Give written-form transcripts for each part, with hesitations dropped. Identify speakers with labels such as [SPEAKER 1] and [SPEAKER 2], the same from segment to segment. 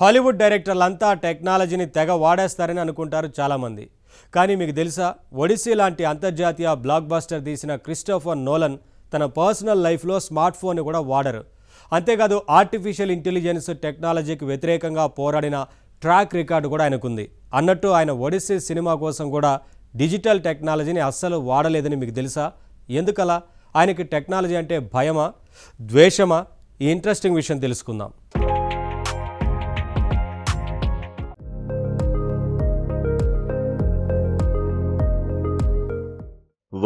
[SPEAKER 1] Hollywood డైరెక్టర్లంతా టెక్నాలజీని తెగ వాడేస్తారని అనుకుంటారు చాలామంది. కానీ మీకు తెలుసా, ఒడిసీ లాంటి అంతర్జాతీయ బ్లాక్ బస్టర్ తీసిన క్రిస్టోఫర్ నోలన్ తన పర్సనల్ లైఫ్లో స్మార్ట్ ఫోన్ కూడా వాడరు. అంతేకాదు ఆర్టిఫిషియల్ ఇంటెలిజెన్స్ టెక్నాలజీకి వ్యతిరేకంగా పోరాడిన ట్రాక్ రికార్డు కూడా ఆయనకుంది. అన్నట్టు ఆయన ఒడిసీ సినిమా కోసం కూడా డిజిటల్ టెక్నాలజీని అస్సలు వాడలేదని మీకు తెలుసా? ఎందుకలా? ఆయనకి టెక్నాలజీ అంటే భయమా, ద్వేషమా? ఈ ఇంట్రెస్టింగ్ విషయం తెలుసుకుందాం.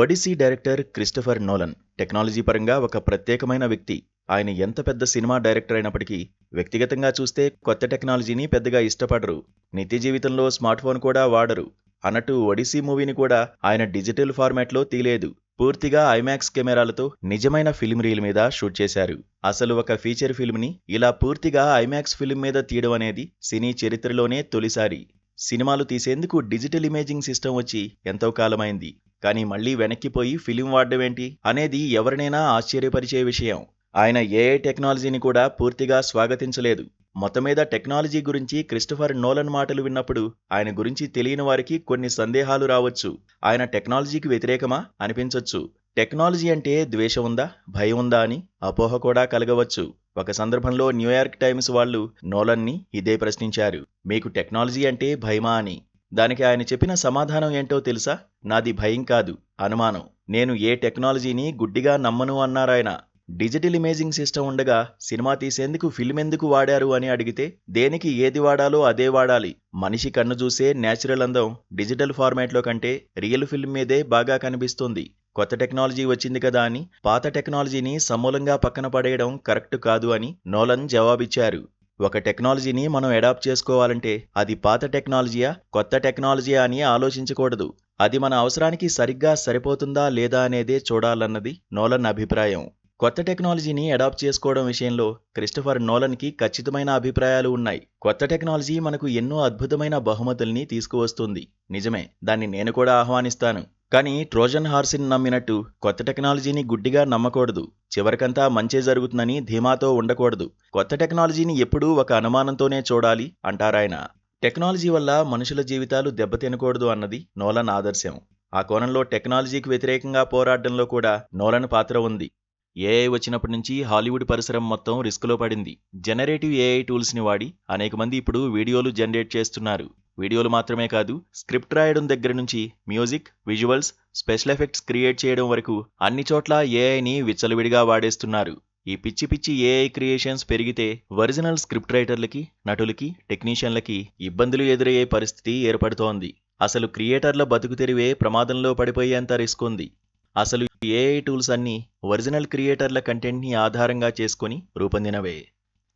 [SPEAKER 2] Odyssey director Christopher Nolan technology పరంగా ఒక ప్రత్యేకమైన వ్యక్తి. ఆయన ఎంత పెద్ద సినిమా డైరెక్టర్ అయినప్పటికీ వ్యక్తిగతంగా చూస్తే కొత్త టెక్నాలజీని పెద్దగా ఇష్టపడరు. నిత్య జీవితంలో స్మార్ట్ ఫోన్ కూడా వాడరు. అన్నట్టు ఒడిసీ మూవీని కూడా ఆయన డిజిటల్ ఫార్మాట్లో తీలేదు. పూర్తిగా ఐమాక్స్ కెమెరాలతో నిజమైన ఫిల్మ్ రీల్ మీద షూట్ చేశారు. అసలు ఒక ఫీచర్ ఫిల్మ్ని ఇలా పూర్తిగా ఐమాక్స్ ఫిల్మ్ మీద తీయడం అనేది సినీ చరిత్రలోనే తొలిసారి. సినిమాలు తీసేందుకు డిజిటల్ ఇమేజింగ్ సిస్టమ్ వచ్చి ఎంతో కాలమైంది. కానీ మళ్లీ వెనక్కిపోయి ఫిలిం వాడడమేంటి అనేది ఎవరినైనా ఆశ్చర్యపరిచే విషయం. ఆయన ఏఐ టెక్నాలజీని కూడా పూర్తిగా స్వాగతించలేదు. మొత్తం మీద టెక్నాలజీ గురించి క్రిస్టోఫర్ నోలన్ మాటలు విన్నప్పుడు ఆయన గురించి తెలియని వారికి కొన్ని సందేహాలు రావచ్చు. ఆయన టెక్నాలజీకి వ్యతిరేకమా అనిపించొచ్చు. టెక్నాలజీ అంటే ద్వేషం ఉందా, భయం ఉందా అని అపోహ కూడా కలగవచ్చు. ఒక సందర్భంలో న్యూయార్క్ టైమ్స్ వాళ్ళు నోలన్ని ఇదే ప్రశ్నించారు, మీకు టెక్నాలజీ అంటే భయమా అని. దానికి ఆయన చెప్పిన సమాధానం ఏంటో తెలుసా? నాది భయం కాదు, అనుమానం. నేను ఏ టెక్నాలజీని గుడ్డిగా నమ్మను అన్నారాయన. డిజిటల్ ఇమేజింగ్ సిస్టమ్ ఉండగా సినిమా తీసేందుకు ఫిల్మ్ ఎందుకు వాడారు అని అడిగితే దేనికి ఏది వాడాలో అదే వాడాలి. మనిషి కన్ను చూసే నేచురల్ అందం డిజిటల్ ఫార్మాట్లో కంటే రియల్ ఫిల్మ్ మీదే బాగా కనిపిస్తుంది. కొత్త టెక్నాలజీ వచ్చింది కదా అని పాత టెక్నాలజీని సమూలంగా పక్కన పడేయడం కరెక్ట్ కాదు అని నోలన్ జవాబిచ్చారు. ఒక టెక్నాలజీని మనం అడాప్ట్ చేసుకోవాలంటే అది పాత టెక్నాలజీయా, కొత్త టెక్నాలజీయా అని ఆలోచించకూడదు. అది మన అవసరానికి సరిగ్గా సరిపోతుందా లేదా అనేదే చూడాలన్నది నోలన్ అభిప్రాయం. కొత్త టెక్నాలజీని అడాప్ట్ చేసుకోవడం విషయంలో క్రిస్టోఫర్ నోలన్కి ఖచ్చితమైన అభిప్రాయాలు ఉన్నాయి. కొత్త టెక్నాలజీ మనకు ఎన్నో అద్భుతమైన బహుమతుల్ని తీసుకువస్తుంది. నిజమే, దాన్ని నేను కూడా ఆహ్వానిస్తాను. కానీ ట్రోజన్ హార్స్ని నమ్మినట్టు కొత్త టెక్నాలజీని గుడ్డిగా నమ్మకూడదు. చివరికంతా మంచే జరుగుతుందని ధీమాతో ఉండకూడదు. కొత్త టెక్నాలజీని ఎప్పుడూ ఒక అనుమానంతోనే చూడాలి అంటారాయన. టెక్నాలజీ వల్ల మనుషుల జీవితాలు దెబ్బతినకూడదు అన్నది నోలన్ ఆదర్శం. ఆ కోణంలో టెక్నాలజీకి వ్యతిరేకంగా పోరాడడంలో కూడా నోలన్ పాత్ర ఉంది. ఏఐ వచ్చినప్పటి నుంచి హాలీవుడ్ పరిసరం మొత్తం రిస్క్లో పడింది. జనరేటివ్ ఏఐ టూల్స్ని వాడి అనేక మంది ఇప్పుడు వీడియోలు జనరేట్ చేస్తున్నారు. వీడియోలు మాత్రమే కాదు, స్క్రిప్ట్ రాయడం దగ్గర నుంచి music, visuals, special effects create చేయడం వరకు అన్ని చోట్ల ఏఐని విచ్చలవిడిగా వాడేస్తున్నారు. ఈ పిచ్చి పిచ్చి ఏఐ క్రియేషన్స్ పెరిగితే ఒరిజినల్ స్క్రిప్ట్ రైటర్లకి, నటులకి, టెక్నీషియన్లకి ఇబ్బందులు ఎదురయ్యే పరిస్థితి ఏర్పడుతోంది. అసలు క్రియేటర్ల బతుకు తెరివే ప్రమాదంలో పడిపోయేంత రిస్క్ ఉంది. అసలు ఏఐ టూల్స్ అన్నీ ఒరిజినల్ క్రియేటర్ల కంటెంట్ని ఆధారంగా చేసుకుని రూపొందినవే.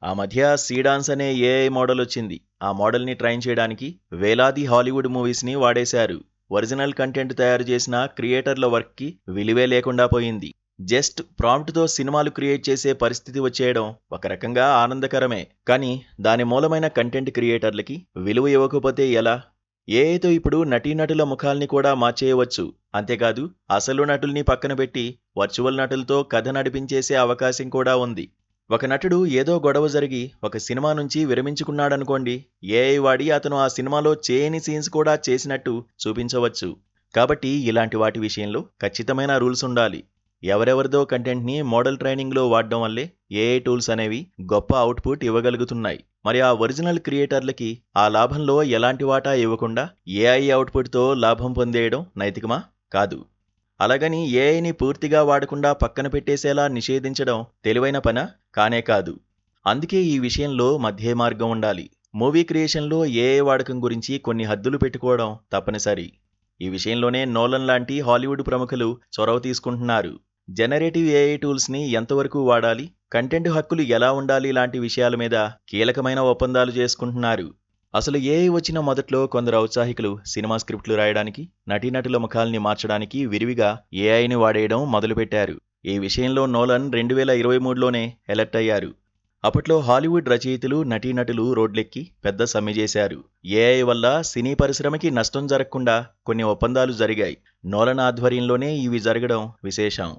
[SPEAKER 2] ఆ మధ్య సీడాన్స్ అనే ఏఐ మోడల్ వచ్చింది. ఆ మోడల్ని ట్రైన్ చేయడానికి వేలాది హాలీవుడ్ మూవీస్ని వాడేశారు. ఒరిజినల్ కంటెంట్ తయారు చేసిన క్రియేటర్ల వర్క్కి విలువే లేకుండా పోయింది. జస్ట్ ప్రాంప్ట్తో సినిమాలు క్రియేట్ చేసే పరిస్థితి వచ్చేయడం ఒక రకంగా ఆనందకరమే. కానీ దాని మూలమైన కంటెంట్ క్రియేటర్లకి విలువ ఇవ్వకపోతే ఎలా? ఏఐతో ఇప్పుడు నటీనటుల ముఖాల్ని కూడా మార్చేయవచ్చు. అంతేకాదు అసలు నటుల్ని పక్కన పెట్టి వర్చువల్ నటులతో కథ నడిపించేసే అవకాశం కూడా ఉంది. ఒక నటుడు ఏదో గొడవ జరిగి ఒక సినిమా నుంచి విరమించుకున్నాడనుకోండి, ఏఐ వాడి అతను ఆ సినిమాలో చేయని సీన్స్ కూడా చేసినట్టు చూపించవచ్చు. కాబట్టి ఇలాంటి వాటి విషయంలో ఖచ్చితమైన రూల్స్ ఉండాలి. ఎవరెవరిదో కంటెంట్ని మోడల్ ట్రైనింగ్లో వాడడం వల్లే ఏఐ టూల్స్ అనేవి గొప్ప అవుట్పుట్ ఇవ్వగలుగుతున్నాయి. మరి ఆ ఒరిజినల్ క్రియేటర్లకి ఆ లాభంలో ఎలాంటి వాటా ఇవ్వకుండా ఏఐ అవుట్పుట్తో లాభం పొందేయడం నైతికమా? కాదు. అలాగని ఏఐని పూర్తిగా వాడకుండా పక్కన పెట్టేసేలా నిషేధించడం తెలివైన పనా? కానే కాదు. అందుకే ఈ విషయంలో మధ్య మార్గం ఉండాలి. మూవీ క్రియేషన్లో ఏఐ వాడకం గురించి కొన్ని హద్దులు పెట్టుకోవడం తప్పనిసరి. ఈ విషయంలోనే నోలన్ లాంటి హాలీవుడ్ ప్రముఖులు చొరవ తీసుకుంటున్నారు. జనరేటివ్ ఏఐ టూల్స్ని ఎంతవరకు వాడాలి, కంటెంట్ హక్కులు ఎలా ఉండాలి లాంటి విషయాల మీద కీలకమైన ఒప్పందాలు చేసుకుంటున్నారు. అసలు ఏఐ వచ్చిన మొదట్లో కొందరు ఔత్సాహికులు సినిమా స్క్రిప్ట్లు రాయడానికి, నటీనటుల ముఖాల్ని మార్చడానికి విరివిగా ఏఐని వాడేయడం మొదలుపెట్టారు. ఈ విషయంలో నోలన్ 2023లోనే అలర్ట్ అయ్యారు. అప్పట్లో హాలీవుడ్ రచయితలు, నటీనటులు రోడ్లెక్కి పెద్ద సమ్మె చేశారు. ఏఐ వల్ల సినీ పరిశ్రమకి నష్టం జరగకుండా కొన్ని ఒప్పందాలు జరిగాయి. నోలన్ ఆధ్వర్యంలోనే ఇవి జరగడం విశేషం.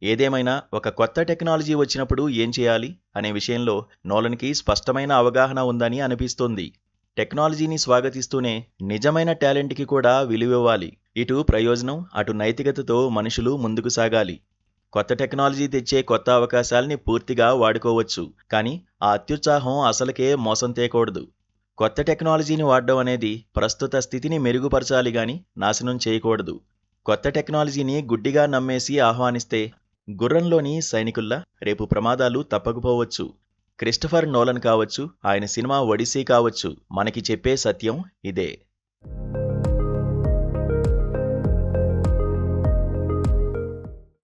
[SPEAKER 2] ఏదేమైనా ఒక కొత్త టెక్నాలజీ వచ్చినప్పుడు ఏం చేయాలి అనే విషయంలో నోలన్కి స్పష్టమైన అవగాహన ఉందని అనిపిస్తోంది. టెక్నాలజీని స్వాగతిస్తూనే నిజమైన టాలెంట్కి కూడా విలువివ్వాలి. ఇటు ప్రయోజనం, అటు నైతికతతో మనుషులు ముందుకు సాగాలి. కొత్త టెక్నాలజీ తెచ్చే కొత్త అవకాశాల్ని పూర్తిగా వాడుకోవచ్చు, కానీ ఆ అత్యుత్సాహం అసలుకే మోసం తేకూడదు. కొత్త టెక్నాలజీని వాడడం అనేది ప్రస్తుత స్థితిని మెరుగుపరచాలి గాని నాశనం చేయకూడదు. కొత్త టెక్నాలజీని గుడ్డిగా నమ్మేసి ఆహ్వానిస్తే గుర్రంలోని సైనికుల్లా రేపు ప్రమాదాలు తప్పకపోవచ్చు. క్రిస్టఫర్ నోలన్ కావచ్చు, ఆయన సినిమా ఒడిసీ కావచ్చు, మనకి చెప్పే సత్యం ఇదే.